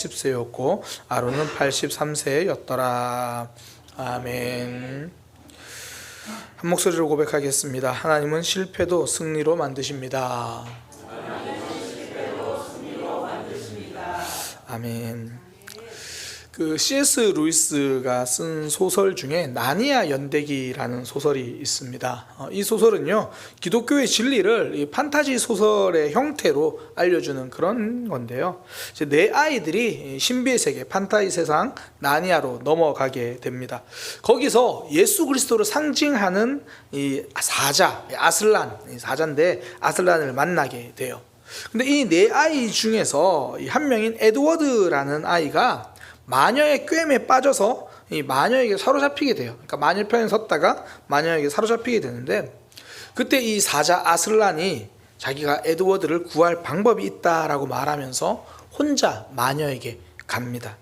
10세였고 아론은 83세였더라. 아멘. 한 목소리로 고백하겠습니다. 하나님은 실패도 승리로 만드십니다. 아멘. C.S. 루이스가 쓴 소설 중에 나니아 연대기라는 소설이 있습니다. 이 소설은요, 기독교의 진리를 이 판타지 소설의 형태로 알려주는 그런 건데요. 이제 네 아이들이 신비의 세계, 판타지 세상 나니아로 넘어가게 됩니다. 거기서 예수 그리스도를 상징하는 이 사자, 아슬란, 사자인데 아슬란을 만나게 돼요. 근데 이 네 아이 중에서 한 명인 에드워드라는 아이가 마녀의 꿰매에 빠져서 이 마녀에게 사로잡히게 돼요. 그러니까 마녀 편에 섰다가 마녀에게 사로잡히게 되는데, 그때 이 사자 아슬란이 자기가 에드워드를 구할 방법이 있다라고 말하면서 혼자 마녀에게 갑니다.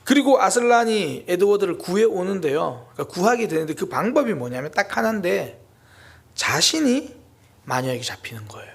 그리고 아슬란이 에드워드를 구해 오는데요, 그러니까 구하게 되는데 그 방법이 뭐냐면 딱 하나인데, 자신이 마녀에게 잡히는 거예요.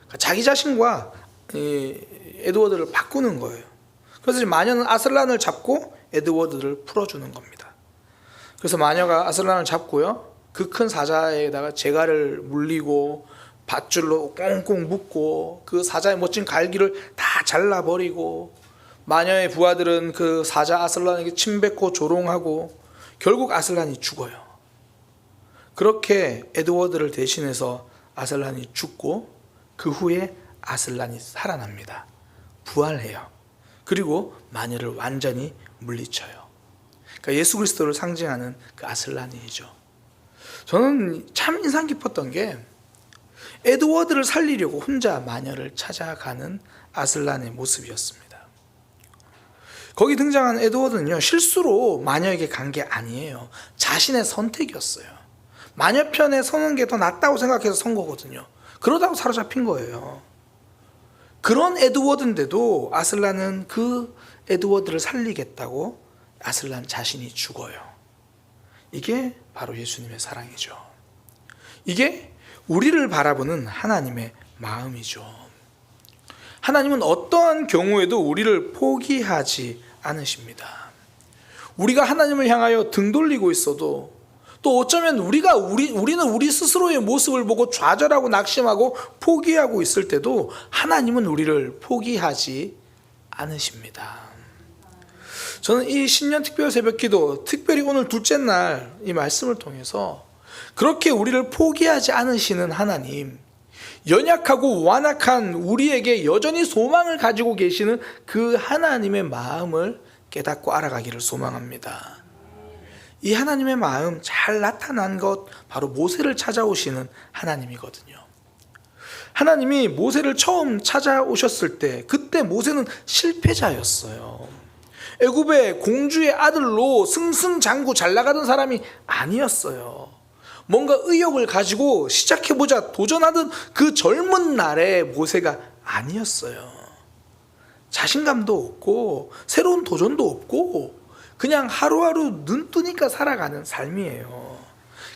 그러니까 자기 자신과 에드워드를 바꾸는 거예요. 그래서 마녀는 아슬란을 잡고 에드워드를 풀어주는 겁니다. 그래서 마녀가 아슬란을 잡고요, 그 큰 사자에다가 재갈을 물리고 밧줄로 꽁꽁 묶고 그 사자의 멋진 갈기를 다 잘라버리고, 마녀의 부하들은 그 사자 아슬란에게 침뱉고 조롱하고 결국 아슬란이 죽어요. 그렇게 에드워드를 대신해서 아슬란이 죽고, 그 후에 아슬란이 살아납니다. 부활해요. 그리고 마녀를 완전히 물리쳐요. 그러니까 예수 그리스도를 상징하는 그 아슬란이죠. 저는 참 인상 깊었던 게, 에드워드를 살리려고 혼자 마녀를 찾아가는 아슬란의 모습이었습니다. 거기 등장한 에드워드는요, 실수로 마녀에게 간 게 아니에요. 자신의 선택이었어요. 마녀 편에 서는 게 더 낫다고 생각해서 선 거거든요. 그러다가 사로잡힌 거예요. 그런 에드워드인데도 아슬란은 그 에드워드를 살리겠다고 아슬란 자신이 죽어요. 이게 바로 예수님의 사랑이죠. 이게 우리를 바라보는 하나님의 마음이죠. 하나님은 어떠한 경우에도 우리를 포기하지 않으십니다. 우리가 하나님을 향하여 등 돌리고 있어도, 또 어쩌면 우리는 우리 스스로의 모습을 보고 좌절하고 낙심하고 포기하고 있을 때도 하나님은 우리를 포기하지 않으십니다. 저는 이 신년 특별 새벽기도, 특별히 오늘 둘째 날 이 말씀을 통해서 그렇게 우리를 포기하지 않으시는 하나님, 연약하고 완악한 우리에게 여전히 소망을 가지고 계시는 그 하나님의 마음을 깨닫고 알아가기를 소망합니다. 이 하나님의 마음 잘 나타난 것, 바로 모세를 찾아오시는 하나님이거든요. 하나님이 모세를 처음 찾아오셨을 때, 그때 모세는 실패자였어요. 애굽의 공주의 아들로 승승장구 잘 나가던 사람이 아니었어요. 뭔가 의욕을 가지고 시작해보자 도전하던 그 젊은 날의 모세가 아니었어요. 자신감도 없고 새로운 도전도 없고 그냥 하루하루 눈 뜨니까 살아가는 삶이에요.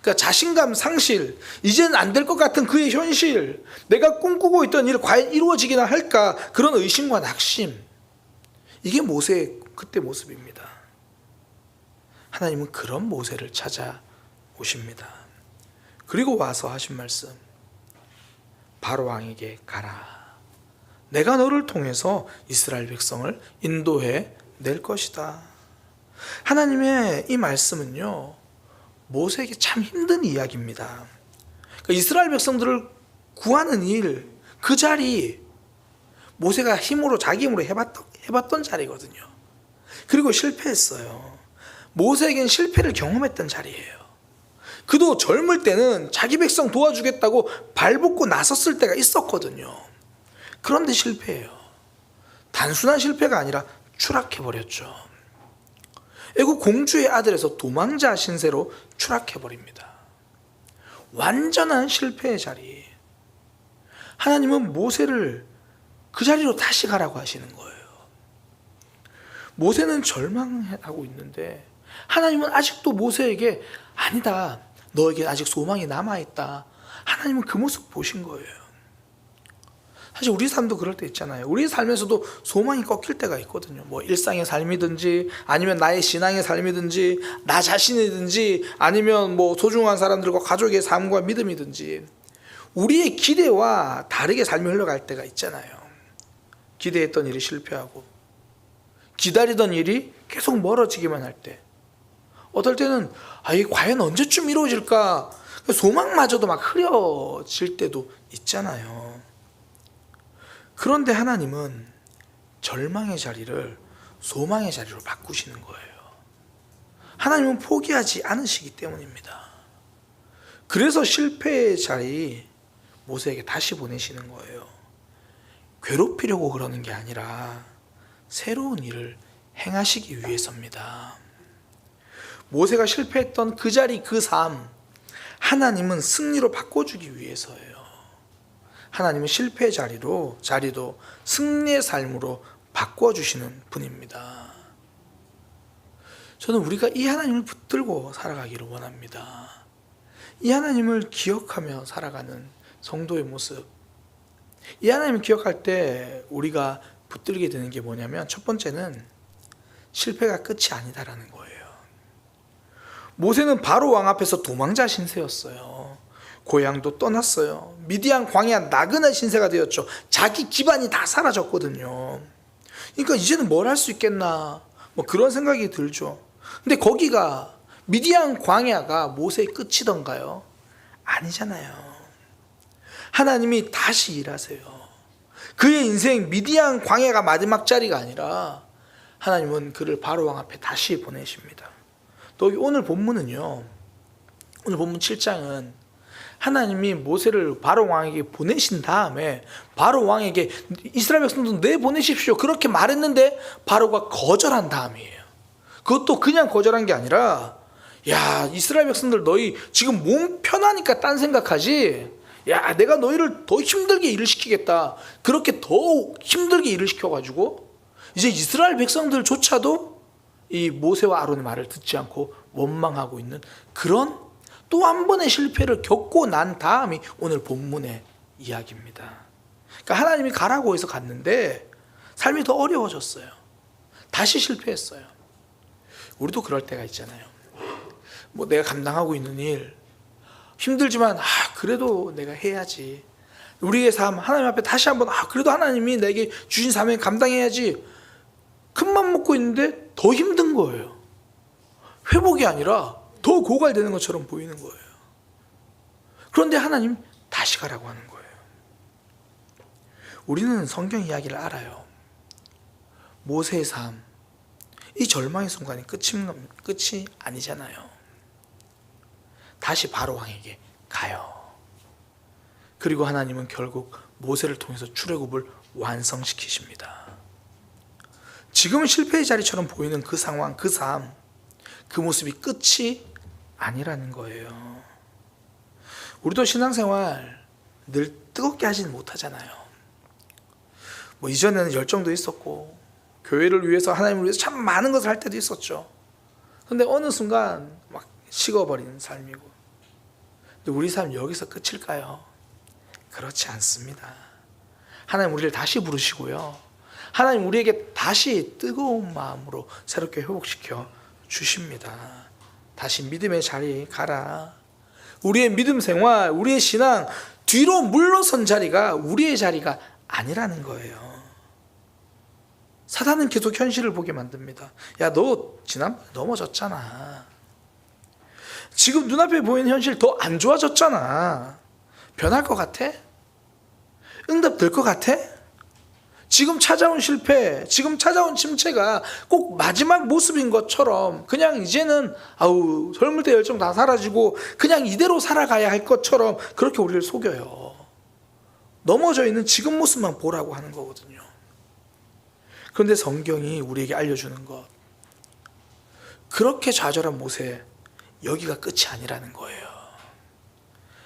그러니까 자신감 상실, 이제는 안 될 것 같은 그의 현실, 내가 꿈꾸고 있던 일 과연 이루어지기나 할까, 그런 의심과 낙심, 이게 모세의 그때 모습입니다. 하나님은 그런 모세를 찾아오십니다. 그리고 와서 하신 말씀, 바로 왕에게 가라. 내가 너를 통해서 이스라엘 백성을 인도해 낼 것이다. 하나님의 이 말씀은요, 모세에게 참 힘든 이야기입니다. 그러니까 이스라엘 백성들을 구하는 일, 그 자리, 모세가 자기 힘으로 해봤던 자리거든요. 그리고 실패했어요. 모세에겐 실패를 경험했던 자리예요. 그도 젊을 때는 자기 백성 도와주겠다고 발벗고 나섰을 때가 있었거든요. 그런데 실패해요. 단순한 실패가 아니라 추락해버렸죠. 애국 공주의 아들에서 도망자 신세로 추락해버립니다. 완전한 실패의 자리. 하나님은 모세를 그 자리로 다시 가라고 하시는 거예요. 모세는 절망하고 있는데 하나님은 아직도 모세에게, 아니다, 너에게 아직 소망이 남아있다. 하나님은 그 모습 보신 거예요. 사실 우리 삶도 그럴 때 있잖아요. 우리 삶에서도 소망이 꺾일 때가 있거든요. 뭐 일상의 삶이든지 아니면 나의 신앙의 삶이든지 나 자신이든지 아니면 뭐 소중한 사람들과 가족의 삶과 믿음이든지 우리의 기대와 다르게 삶이 흘러갈 때가 있잖아요. 기대했던 일이 실패하고 기다리던 일이 계속 멀어지기만 할 때, 어떨 때는 이게 과연 언제쯤 이루어질까 소망마저도 막 흐려질 때도 있잖아요. 그런데 하나님은 절망의 자리를 소망의 자리로 바꾸시는 거예요. 하나님은 포기하지 않으시기 때문입니다. 그래서 실패의 자리 모세에게 다시 보내시는 거예요. 괴롭히려고 그러는 게 아니라 새로운 일을 행하시기 위해서입니다. 모세가 실패했던 그 자리, 그 삶, 하나님은 승리로 바꿔주기 위해서예요. 하나님은 실패의 자리도 승리의 삶으로 바꿔주시는 분입니다. 저는 우리가 이 하나님을 붙들고 살아가기를 원합니다. 이 하나님을 기억하며 살아가는 성도의 모습. 이 하나님을 기억할 때 우리가 붙들게 되는 게 뭐냐면, 첫 번째는 실패가 끝이 아니다라는 거예요. 모세는 바로 왕 앞에서 도망자 신세였어요. 고향도 떠났어요. 미디안 광야 나그네 신세가 되었죠. 자기 기반이 다 사라졌거든요. 그러니까 이제는 뭘 할 수 있겠나, 뭐 그런 생각이 들죠. 근데 거기가 미디안 광야가 모세의 끝이던가요? 아니잖아요. 하나님이 다시 일하세요. 그의 인생 미디안 광야가 마지막 자리가 아니라 하나님은 그를 바로 왕 앞에 다시 보내십니다. 또 오늘 본문은요, 오늘 본문 7장은 하나님이 모세를 바로 왕에게 보내신 다음에 바로 왕에게 이스라엘 백성들 내보내십시오 그렇게 말했는데 바로가 거절한 다음이에요. 그것도 그냥 거절한 게 아니라, 야, 이스라엘 백성들 너희 지금 몸 편하니까 딴 생각하지, 야, 내가 너희를 더 힘들게 일을 시키겠다. 그렇게 더 힘들게 일을 시켜가지고 이제 이스라엘 백성들조차도 이 모세와 아론의 말을 듣지 않고 원망하고 있는 그런 또 한 번의 실패를 겪고 난 다음이 오늘 본문의 이야기입니다. 그러니까 하나님이 가라고 해서 갔는데 삶이 더 어려워졌어요. 다시 실패했어요. 우리도 그럴 때가 있잖아요. 뭐 내가 감당하고 있는 일 힘들지만 그래도 내가 해야지. 우리의 삶 하나님 앞에 다시 한번 그래도 하나님이 내게 주신 사명 감당해야지. 큰맘 먹고 있는데 더 힘든 거예요. 회복이 아니라 더 고갈되는 것처럼 보이는 거예요. 그런데 하나님 다시 가라고 하는 거예요. 우리는 성경 이야기를 알아요. 모세의 삶, 이 절망의 순간이 끝이 아니잖아요. 다시 바로 왕에게 가요. 그리고 하나님은 결국 모세를 통해서 출애굽을 완성시키십니다. 지금은 실패의 자리처럼 보이는 그 상황, 그 삶, 그 모습이 끝이 아니라는 거예요. 우리도 신앙생활 늘 뜨겁게 하지는 못하잖아요. 뭐 이전에는 열정도 있었고 교회를 위해서, 하나님을 위해서 참 많은 것을 할 때도 있었죠. 근데 어느 순간 막 식어버리는 삶이고. 근데 우리 삶 여기서 끝일까요? 그렇지 않습니다. 하나님 우리를 다시 부르시고요, 하나님 우리에게 다시 뜨거운 마음으로 새롭게 회복시켜 주십니다. 다시 믿음의 자리에 가라. 우리의 믿음 생활, 우리의 신앙 뒤로 물러선 자리가 우리의 자리가 아니라는 거예요. 사단은 계속 현실을 보게 만듭니다. 야, 너 지난번에 넘어졌잖아. 지금 눈앞에 보이는 현실 더 안 좋아졌잖아. 변할 것 같아? 응답 될 것 같아? 지금 찾아온 실패, 지금 찾아온 침체가 꼭 마지막 모습인 것처럼, 그냥 이제는 설물대 열정 다 사라지고 그냥 이대로 살아가야 할 것처럼 그렇게 우리를 속여요. 넘어져 있는 지금 모습만 보라고 하는 거거든요. 그런데 성경이 우리에게 알려주는 것, 그렇게 좌절한 모세, 여기가 끝이 아니라는 거예요.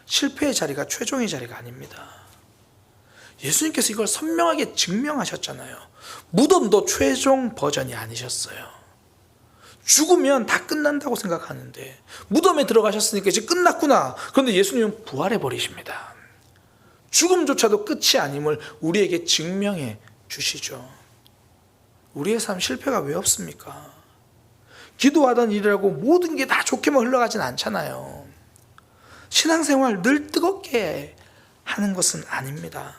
실패의 자리가 최종의 자리가 아닙니다. 예수님께서 이걸 선명하게 증명하셨잖아요. 무덤도 최종 버전이 아니셨어요. 죽으면 다 끝난다고 생각하는데 무덤에 들어가셨으니까 이제 끝났구나. 그런데 예수님은 부활해 버리십니다. 죽음조차도 끝이 아님을 우리에게 증명해 주시죠. 우리의 삶 실패가 왜 없습니까? 기도하던 일이라고 모든 게 다 좋게만 흘러가진 않잖아요. 신앙생활 늘 뜨겁게 하는 것은 아닙니다.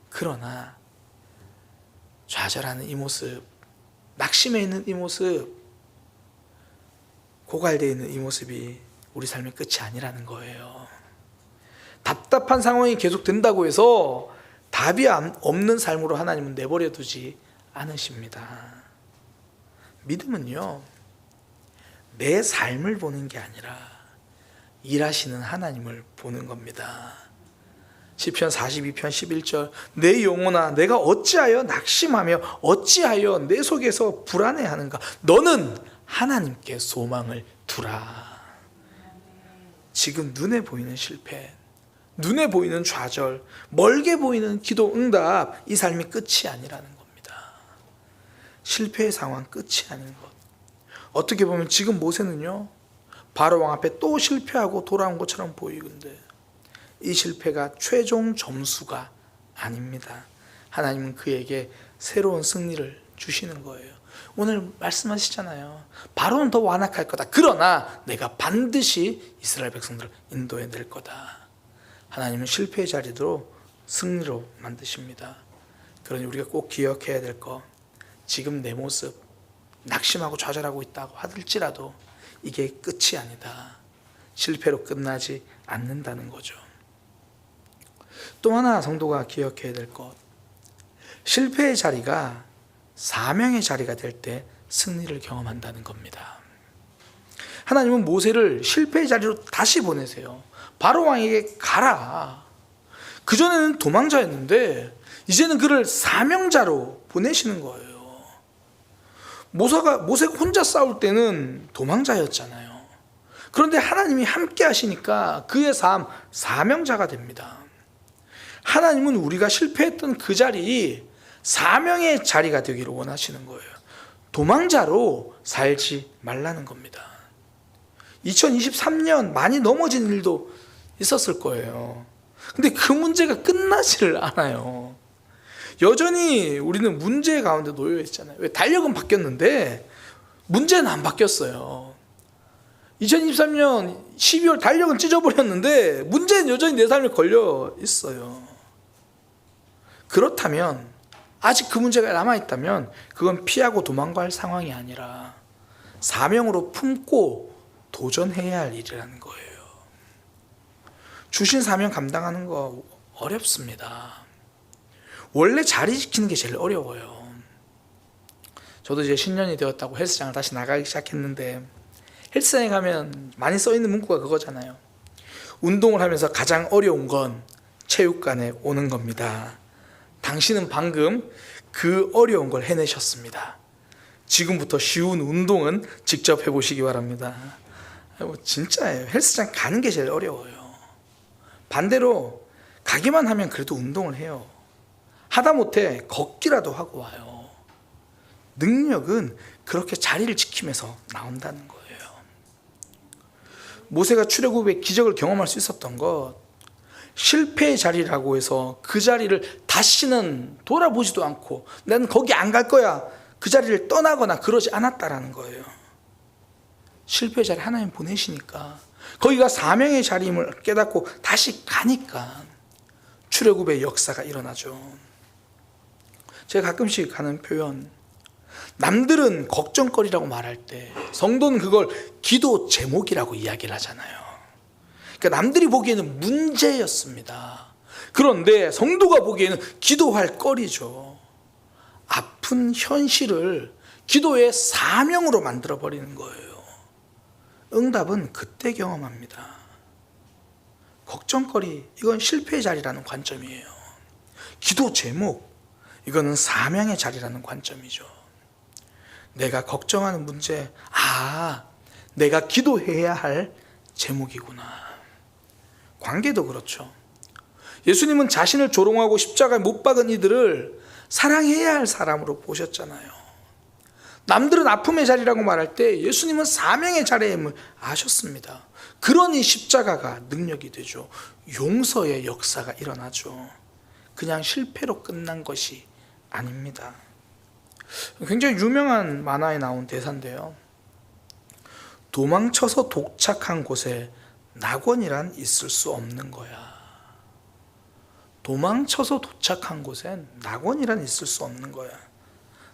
그러나 좌절하는 이 모습, 낙심해 있는 이 모습, 고갈되어 있는 이 모습이 우리 삶의 끝이 아니라는 거예요. 답답한 상황이 계속된다고 해서 답이 없는 삶으로 하나님은 내버려 두지 않으십니다. 믿음은요, 내 삶을 보는 게 아니라 일하시는 하나님을 보는 겁니다. 시편 42편 11절, 내 영혼아 내가 어찌하여 낙심하며 어찌하여 내 속에서 불안해하는가. 너는 하나님께 소망을 두라. 지금 눈에 보이는 실패, 눈에 보이는 좌절, 멀게 보이는 기도 응답, 이 삶이 끝이 아니라는 겁니다. 실패의 상황 끝이 아닌 것. 어떻게 보면 지금 모세는요, 바로 왕 앞에 또 실패하고 돌아온 것처럼 보이는데 이 실패가 최종 점수가 아닙니다. 하나님은 그에게 새로운 승리를 주시는 거예요. 오늘 말씀하시잖아요. 바로는 더 완악할 거다. 그러나 내가 반드시 이스라엘 백성들을 인도해 낼 거다. 하나님은 실패의 자리도 승리로 만드십니다. 그러니 우리가 꼭 기억해야 될 것, 지금 내 모습 낙심하고 좌절하고 있다고 하들지라도 이게 끝이 아니다. 실패로 끝나지 않는다는 거죠. 또 하나 성도가 기억해야 될 것, 실패의 자리가 사명의 자리가 될 때 승리를 경험한다는 겁니다. 하나님은 모세를 실패의 자리로 다시 보내세요. 바로 왕에게 가라. 그전에는 도망자였는데 이제는 그를 사명자로 보내시는 거예요. 모세가 혼자 싸울 때는 도망자였잖아요. 그런데 하나님이 함께 하시니까 그의 삶 사명자가 됩니다. 하나님은 우리가 실패했던 그 자리, 사명의 자리가 되기를 원하시는 거예요. 도망자로 살지 말라는 겁니다. 2023년 많이 넘어진 일도 있었을 거예요. 근데 그 문제가 끝나지를 않아요. 여전히 우리는 문제 가운데 놓여 있잖아요. 왜? 달력은 바뀌었는데 문제는 안 바뀌었어요. 2023년 12월 달력은 찢어버렸는데 문제는 여전히 내 삶에 걸려 있어요. 그렇다면, 아직 그 문제가 남아있다면 그건 피하고 도망갈 상황이 아니라 사명으로 품고 도전해야 할 일이라는 거예요. 주신 사명 감당하는 거 어렵습니다. 원래 자리 지키는 게 제일 어려워요. 저도 이제 신년이 되었다고 헬스장을 다시 나가기 시작했는데, 헬스장에 가면 많이 써있는 문구가 그거잖아요. 운동을 하면서 가장 어려운 건 체육관에 오는 겁니다. 당신은 방금 그 어려운 걸 해내셨습니다. 지금부터 쉬운 운동은 직접 해보시기 바랍니다. 진짜예요. 헬스장 가는 게 제일 어려워요. 반대로 가기만 하면 그래도 운동을 해요. 하다못해 걷기라도 하고 와요. 능력은 그렇게 자리를 지키면서 나온다는 거예요. 모세가 출애굽의 기적을 경험할 수 있었던 것, 실패의 자리라고 해서 그 자리를 다시는 돌아보지도 않고 나는 거기 안 갈 거야, 그 자리를 떠나거나 그러지 않았다라는 거예요. 실패의 자리 하나님 보내시니까, 거기가 사명의 자리임을 깨닫고 다시 가니까 출애굽의 역사가 일어나죠. 제가 가끔씩 하는 표현, 남들은 걱정거리라고 말할 때 성도는 그걸 기도 제목이라고 이야기를 하잖아요. 그러니까 남들이 보기에는 문제였습니다. 그런데 성도가 보기에는 기도할 거리죠. 아픈 현실을 기도의 사명으로 만들어버리는 거예요. 응답은 그때 경험합니다. 걱정거리, 이건 실패의 자리라는 관점이에요. 기도 제목, 이거는 사명의 자리라는 관점이죠. 내가 걱정하는 문제, 내가 기도해야 할 제목이구나. 관계도 그렇죠. 예수님은 자신을 조롱하고 십자가에 못 박은 이들을 사랑해야 할 사람으로 보셨잖아요. 남들은 아픔의 자리라고 말할 때 예수님은 사명의 자리임을 아셨습니다. 그러니 십자가가 능력이 되죠. 용서의 역사가 일어나죠. 그냥 실패로 끝난 것이 아닙니다. 굉장히 유명한 만화에 나온 대사인데요. 도망쳐서 도착한 곳에 낙원이란 있을 수 없는 거야. 도망쳐서 도착한 곳엔 낙원이란 있을 수 없는 거야.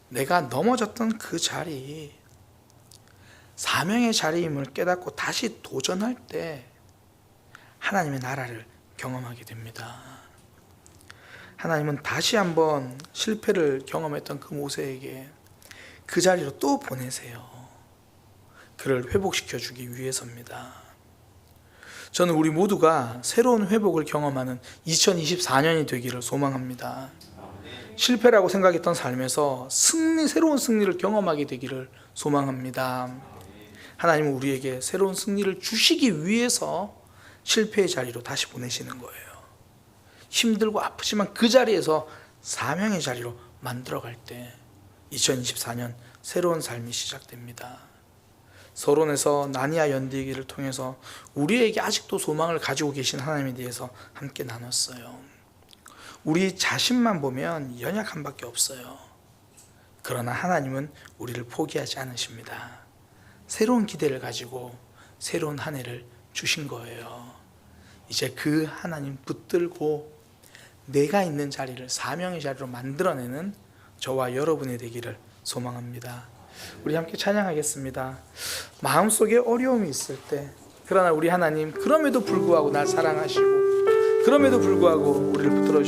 내가 넘어졌던 그 자리, 사명의 자리임을 깨닫고 다시 도전할 때 하나님의 나라를 경험하게 됩니다. 하나님은 다시 한번 실패를 경험했던 그 모세에게 그 자리로 또 보내세요. 그를 회복시켜 주기 위해서입니다. 저는 우리 모두가 새로운 회복을 경험하는 2024년이 되기를 소망합니다. 실패라고 생각했던 삶에서 새로운 승리를 경험하게 되기를 소망합니다. 하나님은 우리에게 새로운 승리를 주시기 위해서 실패의 자리로 다시 보내시는 거예요. 힘들고 아프지만 그 자리에서 사명의 자리로 만들어갈 때 2024년 새로운 삶이 시작됩니다. 서론에서 나니아 연대기를 통해서 우리에게 아직도 소망을 가지고 계신 하나님에 대해서 함께 나눴어요. 우리 자신만 보면 연약한 밖에 없어요. 그러나 하나님은 우리를 포기하지 않으십니다. 새로운 기대를 가지고 새로운 한 해를 주신 거예요. 이제 그 하나님 붙들고 내가 있는 자리를 사명의 자리로 만들어내는 저와 여러분이 되기를 소망합니다. 우리 함께 찬양하겠습니다. 마음속에 어려움이 있을 때, 그러나 우리 하나님 그럼에도 불구하고 날 사랑하시고 그럼에도 불구하고 우리를 붙들어 주시고